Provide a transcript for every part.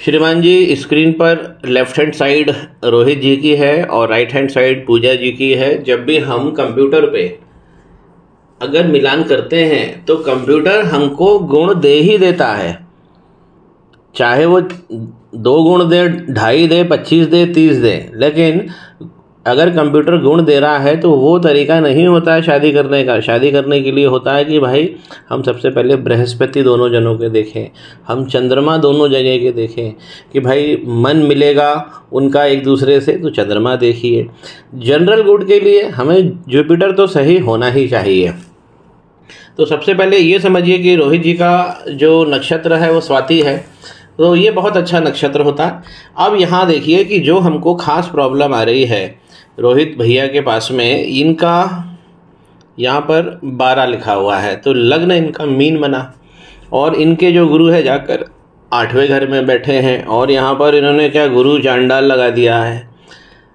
श्रीमान जी, स्क्रीन पर left hand side Rohit जी की है और राइट हैंड साइड पूजा जी की है। जब भी हम कंप्यूटर पे अगर मिलान करते हैं तो कंप्यूटर हमको गुण दे ही देता है, चाहे वो 2 गुण दे, 2.5 दे, 25 दे, 30 दे। लेकिन अगर कंप्यूटर गुण दे रहा है तो वो तरीका नहीं होता है शादी करने का। शादी करने के लिए होता है कि भाई हम सबसे पहले बृहस्पति दोनों जनों के देखें, हम चंद्रमा दोनों जगह के देखें कि भाई मन मिलेगा उनका एक दूसरे से, तो चंद्रमा देखिए। जनरल गुड के लिए हमें जुपिटर तो सही होना ही चाहिए। तो सबसे पहले ये समझिए कि रोहित जी का जो नक्षत्र है वो स्वाति है, तो ये बहुत अच्छा नक्षत्र होता है। अब यहाँ देखिए कि जो हमको खास प्रॉब्लम आ रही है रोहित भैया के पास में, इनका यहाँ पर 12 लिखा हुआ है, तो लग्न इनका मीन बना और इनके जो गुरु है जाकर 8वें घर में बैठे हैं और यहाँ पर इन्होंने क्या गुरु चांडाल लगा दिया है।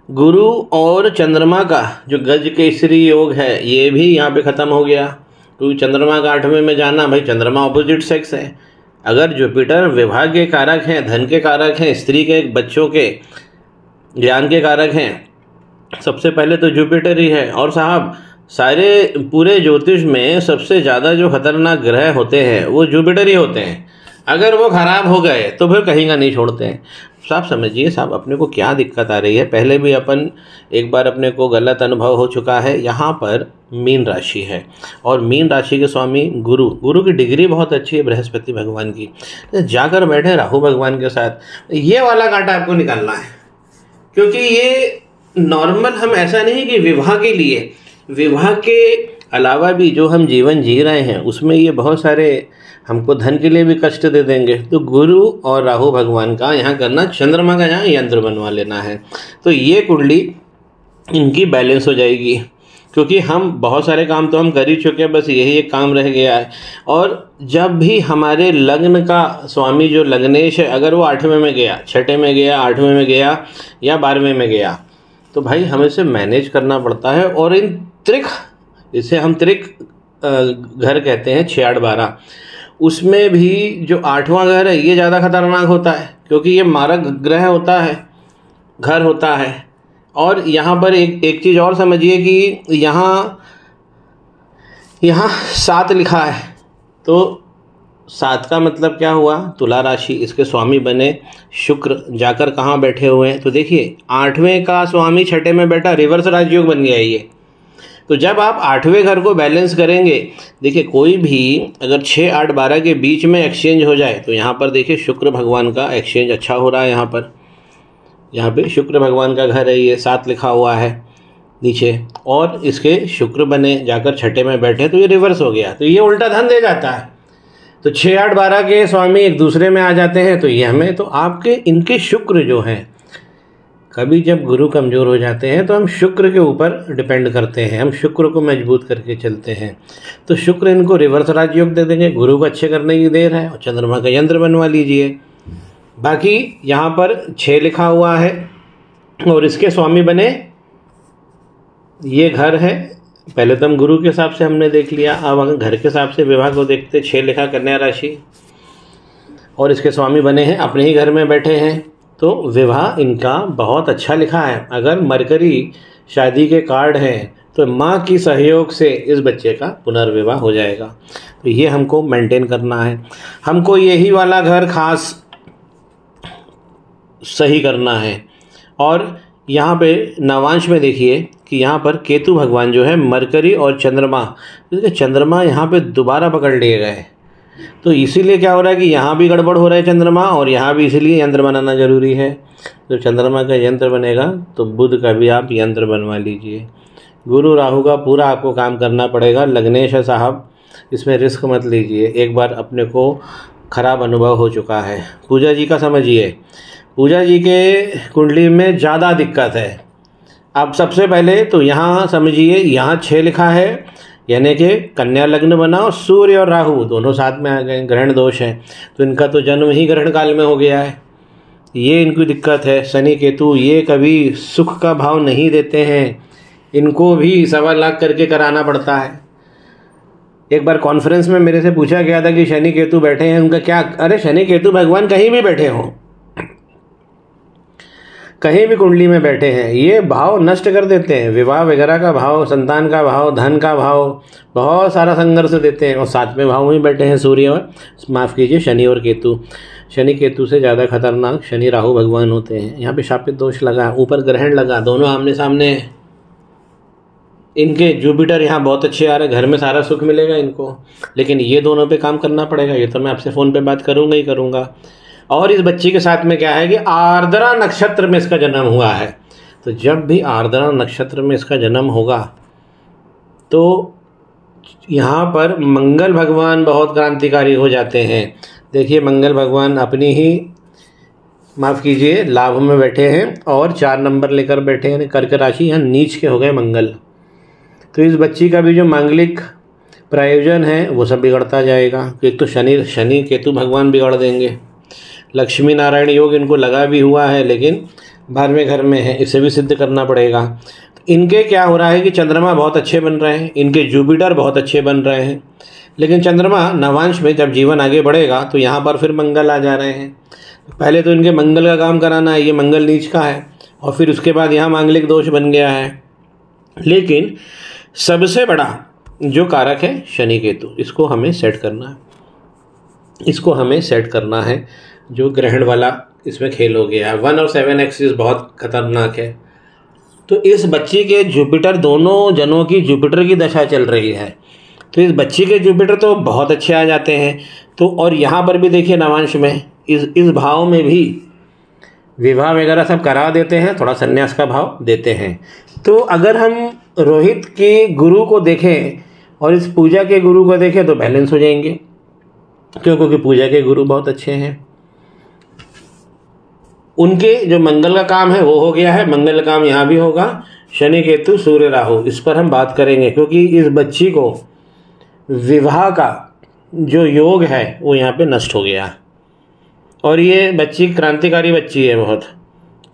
गुरु और चंद्रमा का जो गज केसरी योग है ये भी यहाँ पे ख़त्म हो गया, क्योंकि चंद्रमा का 8वें में जाना, भाई चंद्रमा ऑपोजिट सेक्स है। अगर जुपिटर विवाह के कारक हैं, धन के कारक हैं, स्त्री के, बच्चों के, ज्ञान के कारक हैं, सबसे पहले तो जुपिटर ही है। और साहब सारे पूरे ज्योतिष में सबसे ज़्यादा जो खतरनाक ग्रह होते हैं वो जुपिटर ही होते हैं। अगर वो खराब हो गए तो फिर कहीं का नहीं छोड़ते हैं। साहब समझिए साहब अपने को क्या दिक्कत आ रही है। पहले भी अपन एक बार अपने को गलत अनुभव हो चुका है। यहाँ पर मीन राशि है और मीन राशि के स्वामी गुरु की डिग्री बहुत अच्छी है बृहस्पति भगवान की, जाकर बैठे राहु भगवान के साथ। ये वाला कांटा आपको निकालना है, क्योंकि ये नॉर्मल हम ऐसा नहीं कि विवाह के लिए, विवाह के अलावा भी जो हम जीवन जी रहे हैं उसमें ये बहुत सारे हमको धन के लिए भी कष्ट दे देंगे। तो गुरु और राहु भगवान का यहाँ करना, चंद्रमा का यहाँ यंत्र बनवा लेना है, तो ये कुंडली इनकी बैलेंस हो जाएगी। क्योंकि हम बहुत सारे काम तो हम कर ही चुके हैं, बस यही एक काम रह गया है। और जब भी हमारे लग्न का स्वामी जो लग्नेश है, अगर वो 8वें में गया, 6ठे में गया, 8वें में गया या 12वें में गया, तो भाई हमें इसे मैनेज करना पड़ता है। और इन त्रिक, इसे हम त्रिक घर कहते हैं, 6, 8, 12, उसमें भी जो 8वां घर है ये ज़्यादा खतरनाक होता है, क्योंकि ये मारक ग्रह होता है, घर होता है। और यहाँ पर एक चीज़ और समझिए कि यहाँ 7 लिखा है, तो 7 का मतलब क्या हुआ, तुला राशि। इसके स्वामी बने शुक्र, जाकर कहाँ बैठे हुए हैं, तो देखिए 8वें का स्वामी 6ठे में बैठा, रिवर्स राजयोग बन गया ये। तो जब आप 8वें घर को बैलेंस करेंगे, देखिए कोई भी अगर 6, 8, 12 के बीच में एक्सचेंज हो जाए, तो यहाँ पर देखिए शुक्र भगवान का एक्सचेंज अच्छा हो रहा है। यहाँ पे शुक्र भगवान का घर है, ये 7 लिखा हुआ है नीचे, और इसके शुक्र बने जाकर 6ठे में बैठे, तो ये रिवर्स हो गया, तो ये उल्टा धन दे जाता है। तो 6, 8, 12 के स्वामी एक दूसरे में आ जाते हैं, तो ये हमें, तो आपके इनके शुक्र जो हैं, कभी जब गुरु कमज़ोर हो जाते हैं तो हम शुक्र के ऊपर डिपेंड करते हैं, हम शुक्र को मजबूत करके चलते हैं। तो शुक्र इनको रिवर्स राजयोग दे देंगे, गुरु को अच्छे करने की देर है, और चंद्रमा का यंत्र बनवा लीजिए। बाकी यहाँ पर 6 लिखा हुआ है और इसके स्वामी बने, ये घर है। पहले तो हम गुरु के हिसाब से हमने देख लिया, अब अगर घर के हिसाब से विवाह को देखते, 6 लिखा कन्या राशि, और इसके स्वामी बने हैं, अपने ही घर में बैठे हैं, तो विवाह इनका बहुत अच्छा लिखा है। अगर मरकरी शादी के कार्ड हैं तो माँ की सहयोग से इस बच्चे का पुनर्विवाह हो जाएगा। तो ये हमको मेंटेन करना है, हमको यही वाला घर खास सही करना है। और यहाँ पे नवांश में देखिए कि यहाँ पर केतु भगवान जो है, मरकरी और चंद्रमा, चंद्रमा यहाँ पे दोबारा पकड़ लिए गए, तो इसीलिए क्या हो रहा है कि यहाँ भी गड़बड़ हो रहा है चंद्रमा, और यहाँ भी, इसीलिए यंत्र बनाना जरूरी है। तो चंद्रमा का यंत्र बनेगा तो बुध का भी आप यंत्र बनवा लीजिए। गुरु राहु का पूरा आपको काम करना पड़ेगा। लग्नेश है साहब, इसमें रिस्क मत लीजिए, एक बार अपने को खराब अनुभव हो चुका है। पूजा जी का समझिए, पूजा जी के कुंडली में ज़्यादा दिक्कत है। अब सबसे पहले तो यहाँ समझिए, यहाँ 6 लिखा है, यानी कि कन्या लग्न बना और सूर्य और राहु दोनों साथ में आ गए, ग्रहण दोष है, तो इनका तो जन्म ही ग्रहण काल में हो गया है। ये इनकी दिक्कत है। शनि केतु ये कभी सुख का भाव नहीं देते हैं, इनको भी 1.25 लाख करके कराना पड़ता है। एक बार कॉन्फ्रेंस में मेरे से पूछा गया था कि शनि केतु बैठे हैं, उनका क्या, अरे शनि केतु भगवान कहीं भी बैठे हों, कहीं भी कुंडली में बैठे हैं, ये भाव नष्ट कर देते हैं। विवाह वगैरह का भाव, संतान का भाव, धन का भाव, बहुत सारा संघर्ष देते हैं। और 7वें भाव में बैठे हैं सूर्य और माफ़ कीजिए शनि और केतु। शनि केतु से ज़्यादा खतरनाक शनि राहु भगवान होते हैं। यहाँ पे शापित दोष लगा, ऊपर ग्रहण लगा, दोनों आमने सामने। इनके जुपिटर यहाँ बहुत अच्छे आ रहे हैं, घर में सारा सुख मिलेगा इनको, लेकिन ये दोनों पे काम करना पड़ेगा। ये तो मैं आपसे फ़ोन पे बात करूँगा ही करूँगा। और इस बच्ची के साथ में क्या है कि आर्द्रा नक्षत्र में इसका जन्म हुआ है। तो जब भी आर्द्रा नक्षत्र में इसका जन्म होगा तो यहाँ पर मंगल भगवान बहुत क्रांतिकारी हो जाते हैं। देखिए मंगल भगवान अपनी ही माफ़ कीजिए लाभ में बैठे हैं और 4 नंबर लेकर बैठे हैं। कर्क राशि यहाँ नीच के हो गए मंगल। तो इस बच्ची का भी जो मांगलिक प्रयोजन है वो सब बिगड़ता जाएगा। एक तो शनि केतु भगवान बिगड़ देंगे। लक्ष्मी नारायण योग इनको लगा भी हुआ है, लेकिन 12वें घर में है, इसे भी सिद्ध करना पड़ेगा। तो इनके क्या हो रहा है कि चंद्रमा बहुत अच्छे बन रहे हैं, इनके जुपिटर बहुत अच्छे बन रहे हैं, लेकिन चंद्रमा नवांश में जब जीवन आगे बढ़ेगा तो यहाँ पर फिर मंगल आ जा रहे हैं। पहले तो इनके मंगल का काम कराना है, ये मंगल नीच का है, और फिर उसके बाद यहाँ मांगलिक दोष बन गया है। लेकिन सबसे बड़ा जो कारक है शनि केतु, इसको हमें सेट करना है। जो ग्रहण वाला इसमें खेल हो गया है, 1 और 7 एक्सिस बहुत खतरनाक है। तो इस बच्ची के जुपिटर, दोनों जनों की जुपिटर की दशा चल रही है, तो इस बच्ची के जुपिटर तो बहुत अच्छे आ जाते हैं। तो और यहाँ पर भी देखिए नवांश में इस भाव में भी विवाह वगैरह सब करा देते हैं, थोड़ा संन्यास का भाव देते हैं। तो अगर हम रोहित के गुरु को देखें और इस पूजा के गुरु को देखें तो बैलेंस हो जाएंगे, क्योंकि पूजा के गुरु बहुत अच्छे हैं। उनके जो मंगल का काम है वो हो गया है, मंगल का काम यहाँ भी होगा। शनि केतु सूर्य राहु, इस पर हम बात करेंगे, क्योंकि इस बच्ची को विवाह का जो योग है वो यहाँ पे नष्ट हो गया। और ये बच्ची क्रांतिकारी बच्ची है बहुत,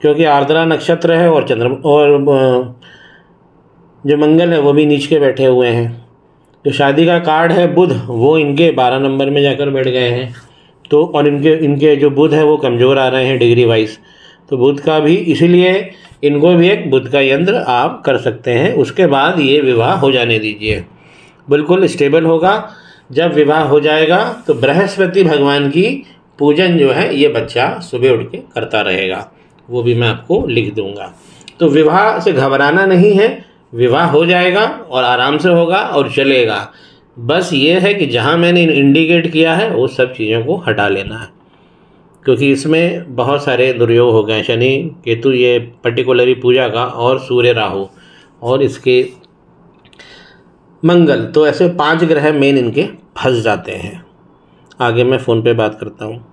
क्योंकि आर्द्रा नक्षत्र है और जो मंगल है वो भी नीच के बैठे हुए हैं। जो शादी का कार्ड है बुध, वो इनके 12 नंबर में जाकर बैठ गए हैं। तो और इनके जो बुध है वो कमज़ोर आ रहे हैं डिग्री वाइज। तो बुध का भी, इसीलिए इनको भी एक बुध का यंत्र आप कर सकते हैं। उसके बाद ये विवाह हो जाने दीजिए, बिल्कुल स्टेबल होगा। जब विवाह हो जाएगा तो बृहस्पति भगवान की पूजन जो है ये बच्चा सुबह उठ के करता रहेगा, वो भी मैं आपको लिख दूंगा। तो विवाह से घबराना नहीं है, विवाह हो जाएगा और आराम से होगा और चलेगा। बस ये है कि जहाँ मैंने इंडिकेट किया है वो सब चीज़ों को हटा लेना है, क्योंकि इसमें बहुत सारे दुर्योग हो गए। शनि केतु ये पर्टिकुलरली पूजा का, और सूर्य राहु, और इसके मंगल, तो ऐसे 5 ग्रह मेन इनके फंस जाते हैं। आगे मैं फ़ोन पे बात करता हूँ।